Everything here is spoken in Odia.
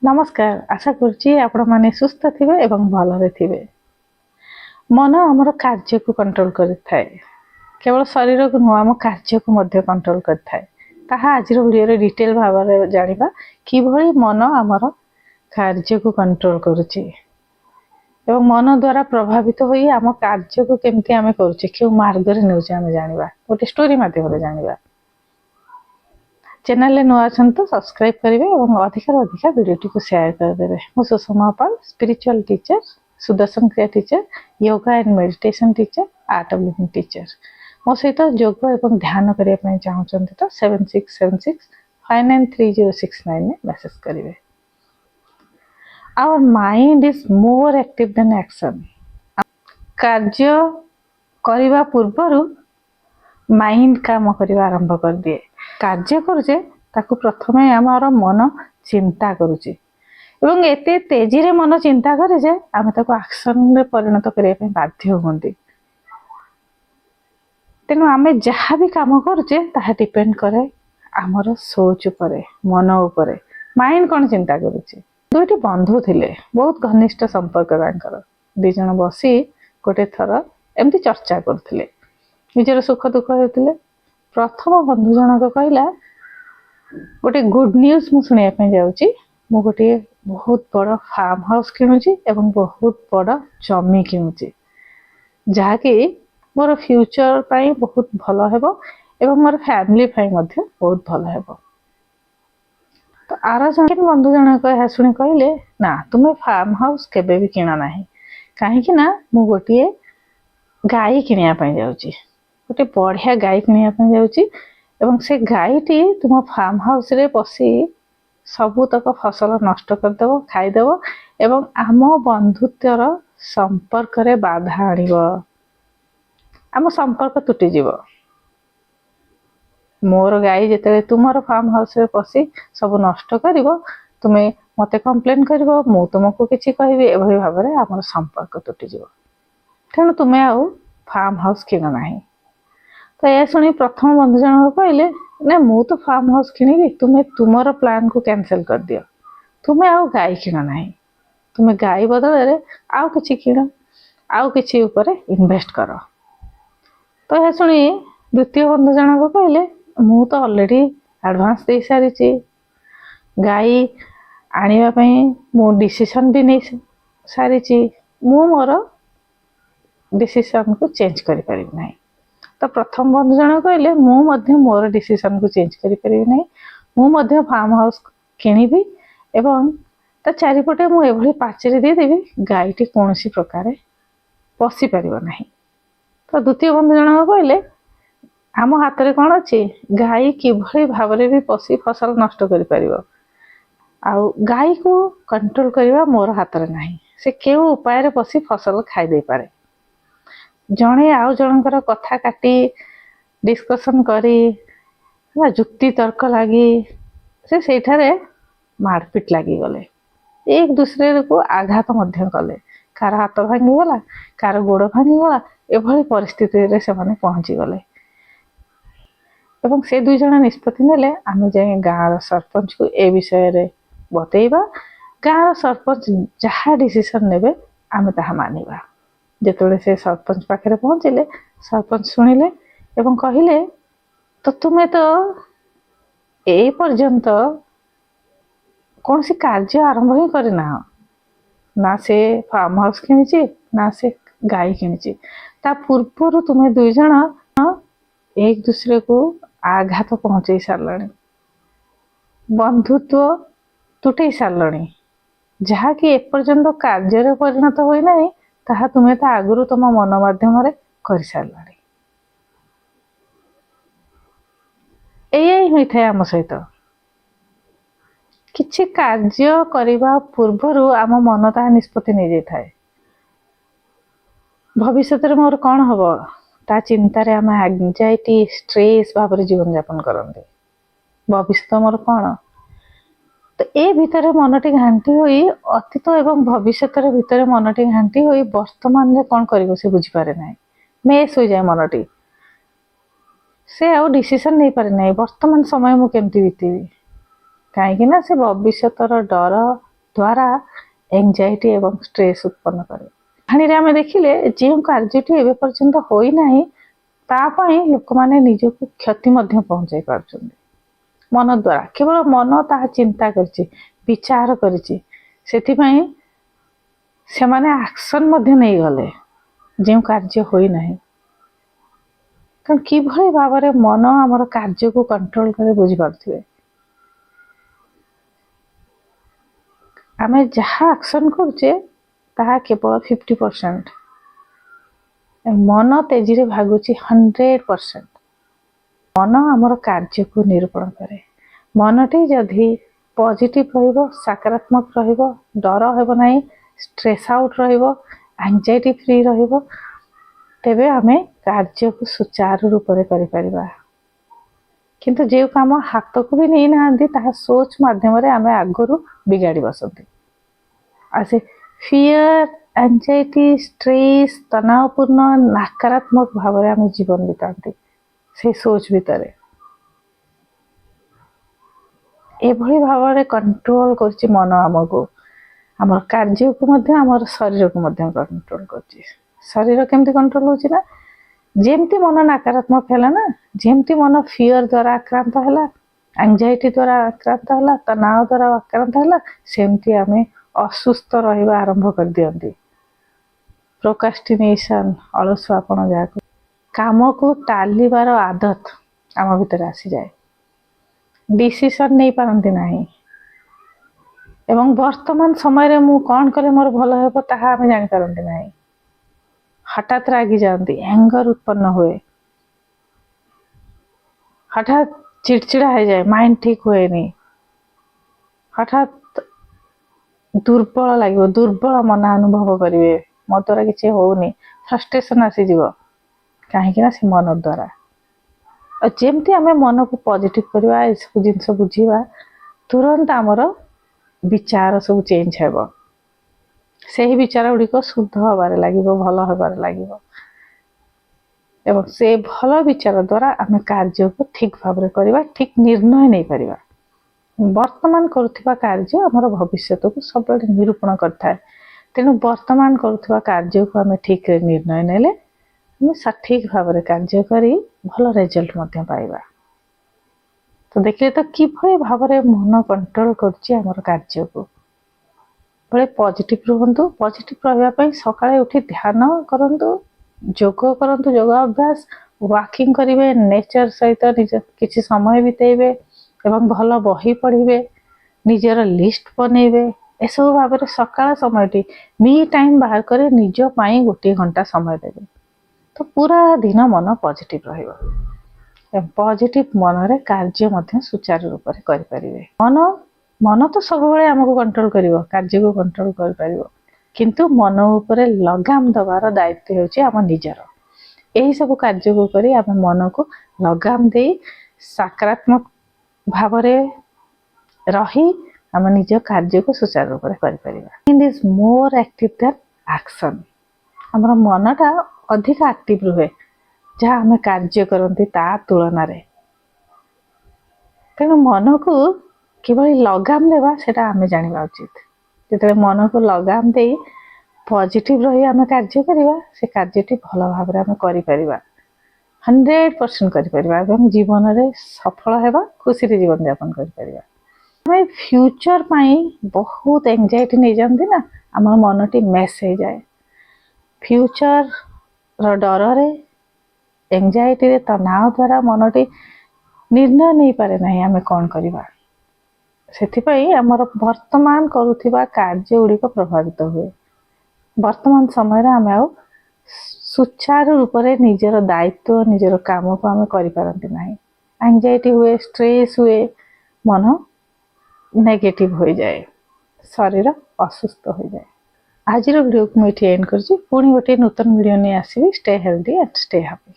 नमस्कार आशा करुच्ची आपण माने सुस्थ थिबे एवं भलरे थिबे। मन आमर कार्य को कंट्रोल करिथाए, केवल शरीर को नुह आम कार्य को मध्य कंट्रोल करिथाए। ताहा आज वीडियो रे डिटेल भाव में जानिबा किभଳି मन आमर कार्य को कंट्रोल करुच्ची एवं मन द्वारा प्रभावित होई आम कार्य को केमती आमे करुच्ची क्यों मार्ग रे नेउचे आमे जानिबा गोटे स्टोरी माध्यम रे जानिबा। चैनल रे नुआ छन तो सब्सक्राइब करेंगे और अधिक वीडियो टी को शेयर कर देबे। मु सुषमा पाल स्पिरिचुअल टीचर, सुदर्शन क्रिया teacher, yoga and meditation teacher, art of living teacher. मो सहित योग एवं ध्यान करिया पय चाहउछन्ते तो 7676593069 ने मैसेज करेंगे। Our mind is more active than action. कार्य करबा पूर्वरु माइंड काम करबा आरंभ कर दिए। कार्य करुचे ताकू प्रथमे आमर मन चिंता करुचे एवं एते तेजी रे मन चिंता करे जे आमे ताकू एक्शन रे परिणत करिया पे बाध्य होंती। तेनु आमे जहाँ भी काम करुचे ताहा डिपेंड करे आमर सोच उपरे, मन उपरे। माइंड कोन चिंता करुचे। दुईटी बंधु थिले, बहुत घनिष्ठ संपर्क तांकर। दी जण बसी गोटे थर एमती चर्चा करथिले, निजर सुख दुख होतिले। प्रथम बंधु जनक कहला गोटे गुड न्यूज मु सुनिया पे जाउची, मु गोटे बहुत बड़ फार्म हाउस किनुची एवं बहुत बड़ जमी किनुची जहा कि मोर फ्यूचर पाई बहुत भलो हेबो एवं मोर फैमिली पाई मध्ये बहुत भलो हेबो। तो आर जन बंधु जनक या सुनी कहले ना तुमे फार्म हाउस केबे भी किना नाही, काहे कि ना मु गोटे गाई किनिया पे जाउची, गोटे बढ़िया गाई किनिया पे जाउची एवं से गाईटी तुम फार्म हाउस रे पसी सबू तक फसल नष्ट करदेव, खाईदेव एवं आम बंधुत्वर संपर्क रे बाधा आनिब, आम संपर्क तुटी जीव। मोर गाई जेते तुमर फार्म हाउस रे पसी सब नष्ट करिवो, तुमे मते कंप्लेन करिवो, मु तुमको किछि कहिबे, एभली भाबरे आमर संपर्क तुटी जीव। तेणु तुमे आउ फार्म हाउस किन नाही। तो यह शुणी प्रथम बंधु जन कहले ना मु तो फार्म हाउस किनिबी, तुमे तुमर प्लान को कैंसिल कर दियो, तुमे आउ गाई किन नाही, तुमे गाई बदल रे आउ किछि किन, आउ किछि ऊपर इन्वेस्ट कर। तो यह शुणी द्वितीय बंधु जन कहले मु तो ऑलरेडी एडवांस दे सारी ची, गाई आनिबा पई मु डिसीजन भी नै सारी ची, मु मोर डिसीजन को चेंज करि परिबि नाही। तो प्रथम बंधु जन कहले मु मध्य मोर डिसीजन को चेंज करि परिबि नाही, मु मध्य फार्म हाउस किनिबी एवं ता चारिपटे मु एभली पाचेरी दे देबी गाईटी कोनोसी प्रकार पसी परिबो नाही। तो द्वितीय बंधु जन कहले आम हाथ रे कोन अछि, गाई किभली भाबरे भी पसी फसल नष्ट करि परिबो, आउ गाई को कंट्रोल करिवा मोर हाथ रे नाही, से केउ उपाय रे पसी फसल खाइ दे पारे। जणे आउ जनकर कथा काटी डिस्कशन करी जुक्ति तर्क लगी से सेठारे मारपीट लगी गले, एक दूसरे को आघात मध्य कले, कार हाथ भांगी गला, कार गोड़ भांगी गला, एभली परिस्थिति रे से माने पहुंची गले। एवं से दुई जण निष्पत्ति नेले आमे जाय गाँर सरपंच को ए विषय रे बतेइबा, गाँर सरपंच जहा डिसीजन नेबे आमे ताहा मानिबा। जेतोले से सरपंच पाखे पहुंचले, सरपंच सुनिले एवं कहिले तो तुमे तो ए पर्यंत कौन सी कार्य आरंभ ही करना, ना से फार्म हाउस किनिची ना से गाई किनिची, ता पूर्वर तुमे दुई जण एक दूसरे को आघात पहुंचे सारलाणी, बंधुत्व तुटे सारलाणी, जहा कि एपर्यंत कार्य रे परिणत होई नाही ताहा तुमे ता आगुरु तुम मन माध्यम रे करि सारलाणी। एई होई थाए आम सहित किछि कार्य करिबा पूर्वरु आम मन ता निष्पत्ति नै जाय थाए। भविष्यत रे मोर कोन हबो ता चिंता रे आम एंजाइटी स्ट्रेस भाबरे जीवन यापन करंते। भविष्यत मोर कोन, तो ए भितर मनटी घांटी होई अतीत एवं भविष्यत भितर मनटी घांटी होई वर्तमान रे कोन करिवो से बुझी पारे नाही, मेस हो जाए मनटी, से आउ डिसीजन नै पारे नाही वर्तमान समय मु केमती बितेबी, कहीं ना से भविष्यतर डर ଦ୍ୱାରା ଏଂଜାଇଟି ଏବଂ ଷ୍ଟ୍ରେସ୍ ଉତ୍ପନ୍ନ କରେ। କାହାଣୀରେ ଆମେ ଦେଖିଲେ ଯେଉଁ କାର୍ଯ୍ୟଟି ଏବେ ପର୍ଯ୍ୟନ୍ତ ହୋଇନାହିଁ ତା ପାଇଁ ଲୋକମାନେ ନିଜକୁ କ୍ଷତି ମଧ୍ୟ ପହଞ୍ଚାଇ ପାରୁଛନ୍ତି ମନ ଦ୍ୱାରା। କେବଳ ମନ ତାହା ଚିନ୍ତା କରିଛି, ବିଚାର କରିଛି, ସେଥିପାଇଁ ସେମାନେ ଆକ୍ସନ୍ ମଧ୍ୟ ନେଇଗଲେ ଯେଉଁ କାର୍ଯ୍ୟ ହୋଇନାହିଁ। ତେଣୁ କିଭଳି ଭାବରେ ମନ ଆମର କାର୍ଯ୍ୟକୁ କଣ୍ଟ୍ରୋଲ କରେ ବୁଝିପାରୁଥିବେ। ଆମେ ଯାହା ଆକ୍ସନ୍ କରୁଛେ ତାହା କେବଳ 50%, ମନ ତେଜିରେ ଭାଗୁଛି 100%। ମନ ଆମର କାର୍ଯ୍ୟକୁ ନିରୂପଣ କରେ। ମନଟି ଯଦି ପଜିଟିଭ ରହିବ, ସକାରାତ୍ମକ ରହିବ, ଡର ହେବ ନାହିଁ, ଷ୍ଟ୍ରେସ୍ ଆଉଟ୍ ରହିବ, ଆଂଜାଇଟି ଫ୍ରି ରହିବ, ତେବେ ଆମେ କାର୍ଯ୍ୟକୁ ସୁଚାରୁ ରୂପରେ କରିପାରିବା। କିନ୍ତୁ ଯେଉଁ କାମ ହାତକୁ ବି ନେଇନାହାନ୍ତି ତାହା ସୋଚ୍ ମାଧ୍ୟମରେ ଆମେ ଆଗରୁ ବିଗାଡ଼ି ବସନ୍ତି। ଆଉ ସେ ଫିୟର, ଆଂଜାଇଟି, ଷ୍ଟ୍ରେସ୍, ତନାବପୂର୍ଣ୍ଣ, ନକାରାତ୍ମକ ଭାବରେ ଆମେ ଜୀବନ ବିତାନ୍ତି ସେଇ ସୋଚ୍ ଭିତରେ। ଏଭଳି ଭାବରେ କଣ୍ଟ୍ରୋଲ କରୁଛି ମନ ଆମକୁ, ଆମର କାର୍ଯ୍ୟକୁ ମଧ୍ୟ, ଆମର ଶରୀରକୁ ମଧ୍ୟ କଣ୍ଟ୍ରୋଲ କରୁଛି। ଶରୀର କେମିତି କଣ୍ଟ୍ରୋଲ ହେଉଛି ନା, ଯେମିତି ମନ ନକାରାତ୍ମକ ହେଲା ନା, ଯେମିତି ମନ ଫିୟର ଦ୍ୱାରା ଆକ୍ରାନ୍ତ ହେଲା, ଆଂଜାଇଟି ଦ୍ୱାରା ଆକ୍ରାନ୍ତ ହେଲା, ତନାବ ଦ୍ୱାରା ଆକ୍ରାନ୍ତ ହେଲା, ସେମିତି ଆମେ ଅସୁସ୍ଥ ରହିବା ଆରମ୍ଭ କରିଦିଅନ୍ତି। ପ୍ରୋକାଷ୍ଟିନେସନ୍, ଅଳସୁଆପଣ, ଯାହାକୁ କାମକୁ ଟାଳିବାର ଆଦତ ଆମ ଭିତରେ ଆସିଯାଏ। ଡିସିସନ୍ ନେଇପାରନ୍ତି ନାହିଁ ଏବଂ ବର୍ତ୍ତମାନ ସମୟରେ ମୁଁ କ'ଣ କଲେ ମୋର ଭଲ ହେବ ତାହା ଆମେ ଜାଣିପାରନ୍ତି ନାହିଁ। ହଠାତ୍ ରାଗି ଯାଆନ୍ତି, ଆଙ୍ଗର ଉତ୍ପନ୍ନ ହୁଏ, ହଠାତ୍ ଚିଡ଼ଚିଡ଼ା ହେଇଯାଏ, ମାଇଣ୍ଡ ଠିକ୍ ହୁଏନି, ହଠାତ୍ ଦୁର୍ବଳ ଲାଗିବ, ଦୁର୍ବଳ ମନ ଅନୁଭବ କରିବେ, ମୋ ଦ୍ୱାରା କିଛି ହେଉନି, ଫ୍ରଷ୍ଟ୍ରେସନ୍ ଆସିଯିବ, କାହିଁକି ନା ସେ ମନ ଦ୍ୱାରା। ଆଉ ଯେମିତି ଆମେ ମନକୁ ପଜିଟିଭ୍ କରିବା, ଏସବୁ ଜିନିଷ ବୁଝିବା, ତୁରନ୍ତ ଆମର ବିଚାର ସବୁ ଚେଞ୍ଜ ହେବ। ସେହି ବିଚାର ଗୁଡ଼ିକ ଶୁଦ୍ଧ ହେବାରେ ଲାଗିବ, ଭଲ ହେବାରେ ଲାଗିବ ଏବଂ ସେ ଭଲ ବିଚାର ଦ୍ୱାରା ଆମେ କାର୍ଯ୍ୟକୁ ଠିକ୍ ଭାବରେ କରିବା, ଠିକ୍ ନିର୍ଣ୍ଣୟ ନେଇପାରିବା। ବର୍ତ୍ତମାନ କରୁଥିବା କାର୍ଯ୍ୟ ଆମର ଭବିଷ୍ୟତକୁ ସବୁବେଳେ ନିରୂପଣ କରିଥାଏ। ତେଣୁ ବର୍ତ୍ତମାନ କରୁଥିବା କାର୍ଯ୍ୟକୁ ଆମେ ଠିକ୍ରେ ନିର୍ଣ୍ଣୟ ନେଲେ ଆମେ ସଠିକ୍ ଭାବରେ କାର୍ଯ୍ୟ କରି ଭଲ ରେଜଲ୍ଟ ମଧ୍ୟ ପାଇବା। ତ ଦେଖିଲେ ତ କିଭଳି ଭାବରେ ମନ କଣ୍ଟ୍ରୋଲ କରୁଛି ଆମର କାର୍ଯ୍ୟକୁ। ବେଳେ ପଜିଟିଭ୍ ରୁହନ୍ତୁ। ପଜିଟିଭ୍ ରହିବା ପାଇଁ ସକାଳେ ଉଠି ଧ୍ୟାନ କରନ୍ତୁ, ଯୋଗ କରନ୍ତୁ, ଯୋଗ ଅଭ୍ୟାସ, ୱାକିଂ କରିବେ, ନେଚର ସହିତ କିଛି ସମୟ ବିତେଇବେ ଏବଂ ଭଲ ବହି ପଢ଼ିବେ, ନିଜର ଲିଷ୍ଟ ବନେଇବେ। ଏସବୁ ଭାବରେ ସକାଳ ସମୟଟି ମି ଟାଇମ୍ ବାହାର କରି ନିଜ ପାଇଁ 1 ଘଣ୍ଟା ସମୟ ଦେବେ, ତ ପୁରା ଦିନ ମନ ପଜିଟିଭ୍ ରହିବ। ପଜିଟିଭ୍ ମନରେ କାର୍ଯ୍ୟ ମଧ୍ୟ ସୁଚାରୁ ରୂପରେ କରିପାରିବେ। ମନ ତ ସବୁବେଳେ ଆମକୁ କଣ୍ଟ୍ରୋଲ କରିବ, କାର୍ଯ୍ୟକୁ କଣ୍ଟ୍ରୋଲ କରିପାରିବ, କିନ୍ତୁ ମନ ଉପରେ ଲଗାମ ଦେବାର ଦାୟିତ୍ୱ ହେଉଛି ଆମ ନିଜର। ଏହିସବୁ କାର୍ଯ୍ୟକୁ କରି ଆମେ ମନକୁ ଲଗାମ ଦେଇ ସକାରାତ୍ମକ ଭାବରେ ରହି ଆମେ ନିଜ କାର୍ଯ୍ୟକୁ ସୁଚାରୁ ରୂପରେ କରିପାରିବା। Mind is more active than action. ଆମର ମନଟା ଅଧିକ ଆକ୍ଟିଭ୍ ରୁହେ ଯାହା ଆମେ କାର୍ଯ୍ୟ କରନ୍ତି ତା ତୁଳନାରେ। ତେଣୁ ମନକୁ କିଭଳି ଲଗାମ ଦେବା ସେଟା ଆମେ ଜାଣିବା ଉଚିତ। ଯେତେବେଳେ ମନକୁ ଲଗାମ ଦେଇ ପଜିଟିଭ୍ ରହି ଆମେ କାର୍ଯ୍ୟ କରିବା, ସେ କାର୍ଯ୍ୟଟି ଭଲ ଭାବରେ ଆମେ କରିପାରିବା, 100% କରିପାରିବା ଏବଂ ଜୀବନରେ ସଫଳ ହେବା, ଖୁସିରେ ଜୀବନଯାପନ କରିପାରିବା। ଆମେ ଫ୍ୟୁଚର ପାଇଁ ବହୁତ ଏଂଜାଇଟି ନେଇଯାଆନ୍ତି ନା, ଆମର ମନଟି ମେସ୍ ହେଇଯାଏ। ଫ୍ୟୁଚରର ଡରରେ, ଏଂଜାଇଟିରେ, ତନାବ ଦ୍ୱାରା ମନଟି ନିର୍ଣ୍ଣୟ ନେଇପାରେ ନାହିଁ ଆମେ କ'ଣ କରିବା। ସେଥିପାଇଁ ଆମର ବର୍ତ୍ତମାନ କରୁଥିବା କାର୍ଯ୍ୟ ଗୁଡ଼ିକ ପ୍ରଭାବିତ ହୁଏ। ବର୍ତ୍ତମାନ ସମୟରେ ଆମେ ଆଉ ସୁଚାରୁ ରୂପରେ ନିଜର ଦାୟିତ୍ୱ, ନିଜର କାମକୁ ଆମେ କରିପାରନ୍ତି ନାହିଁ। ଆଂଜାଇଟି ହୁଏ, ଷ୍ଟ୍ରେସ୍ ହୁଏ, ମନ ନେଗେଟିଭ୍ ହୋଇଯାଏ, ଶରୀର ଅସୁସ୍ଥ ହୋଇଯାଏ। ଆଜିର ଭିଡ଼ିଓକୁ ମୁଁ ଏଠି ଏଣ୍ଡ କରୁଛି। ପୁଣି ଗୋଟିଏ ନୂତନ ଭିଡ଼ିଓ ନେଇ ଆସିବି। Stay healthy and stay happy.